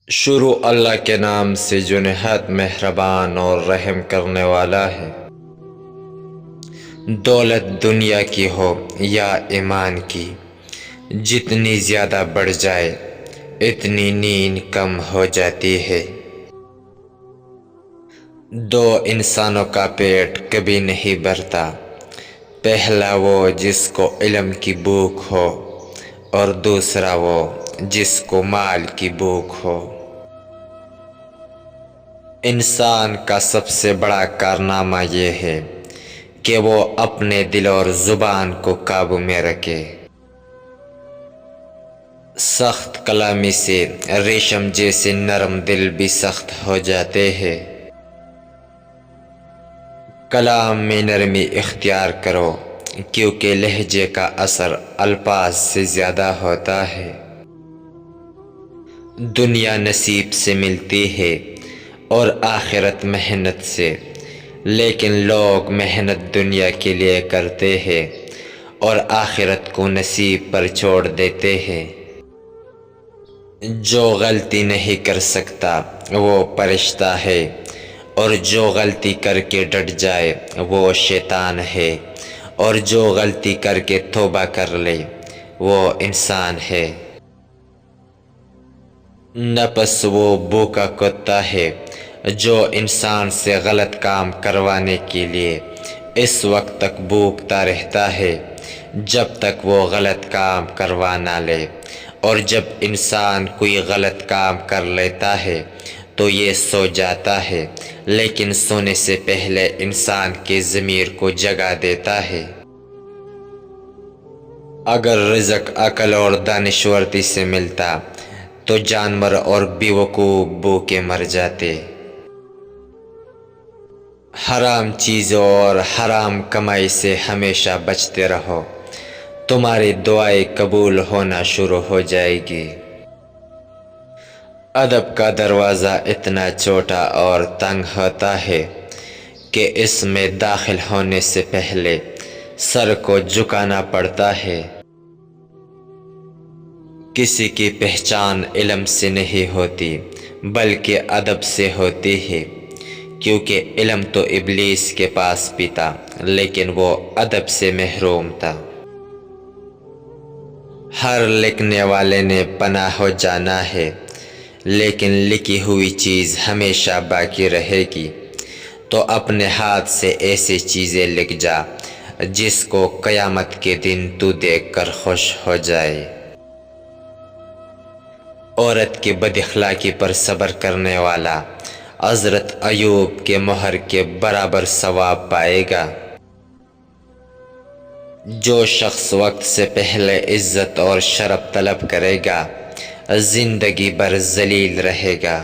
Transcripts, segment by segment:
شروع اللہ کے نام سے جو نہایت مہربان اور رحم کرنے والا ہے۔ دولت دنیا کی ہو یا ایمان کی، جتنی زیادہ بڑھ جائے اتنی نیند کم ہو جاتی ہے۔ دو انسانوں کا پیٹ کبھی نہیں بھرتا، پہلا وہ جس کو علم کی بھوک ہو اور دوسرا وہ جس کو مال کی بھوک ہو۔ انسان کا سب سے بڑا کارنامہ یہ ہے کہ وہ اپنے دل اور زبان کو قابو میں رکھے۔ سخت کلامی سے ریشم جیسے نرم دل بھی سخت ہو جاتے ہیں۔ کلام میں نرمی اختیار کرو، کیونکہ لہجے کا اثر الفاظ سے زیادہ ہوتا ہے۔ دنیا نصیب سے ملتی ہے اور آخرت محنت سے، لیکن لوگ محنت دنیا کے لیے کرتے ہیں اور آخرت کو نصیب پر چھوڑ دیتے ہیں۔ جو غلطی نہیں کر سکتا وہ فرشتہ ہے، اور جو غلطی کر کے ڈٹ جائے وہ شیطان ہے، اور جو غلطی کر کے توبہ کر لے وہ انسان ہے۔ نفس وہ بھوکا کتا ہے جو انسان سے غلط کام کروانے کے لیے اس وقت تک بھوکتا رہتا ہے جب تک وہ غلط کام کروا نہ لے، اور جب انسان کوئی غلط کام کر لیتا ہے تو یہ سو جاتا ہے، لیکن سونے سے پہلے انسان کے ضمیر کو جگا دیتا ہے۔ اگر رزق عقل اور دانشوری سے ملتا تو جانور اور بیوقوف بھوکے مر جاتے۔ حرام چیزوں اور حرام کمائی سے ہمیشہ بچتے رہو، تمہاری دعائیں قبول ہونا شروع ہو جائے گی۔ ادب کا دروازہ اتنا چھوٹا اور تنگ ہوتا ہے کہ اس میں داخل ہونے سے پہلے سر کو جھکانا پڑتا ہے۔ کسی کی پہچان علم سے نہیں ہوتی بلکہ ادب سے ہوتی ہے، کیونکہ علم تو ابلیس کے پاس بھی تھا لیکن وہ ادب سے محروم تھا۔ ہر لکھنے والے نے پناہ ہو جانا ہے، لیکن لکھی ہوئی چیز ہمیشہ باقی رہے گی۔ تو اپنے ہاتھ سے ایسی چیزیں لکھ جا جس کو قیامت کے دن تو دیکھ کر خوش ہو جائے۔ عورت کی بد اخلاقی پر صبر کرنے والا حضرت ایوب کے مہر کے برابر ثواب پائے گا۔ جو شخص وقت سے پہلے عزت اور شرف طلب کرے گا زندگی بھر ذلیل رہے گا۔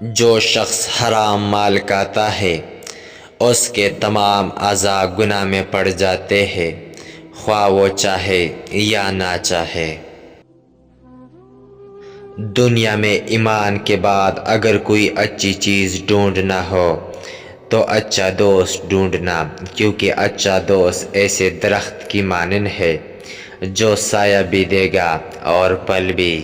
جو شخص حرام مال کھاتا ہے اس کے تمام اعضاء گناہ میں پڑ جاتے ہیں، خواہ وہ چاہے یا نہ چاہے۔ دنیا میں ایمان کے بعد اگر کوئی اچھی چیز ڈھونڈنا ہو تو اچھا دوست ڈھونڈنا، کیونکہ اچھا دوست ایسے درخت کی مانند ہے جو سایہ بھی دے گا اور پھل بھی۔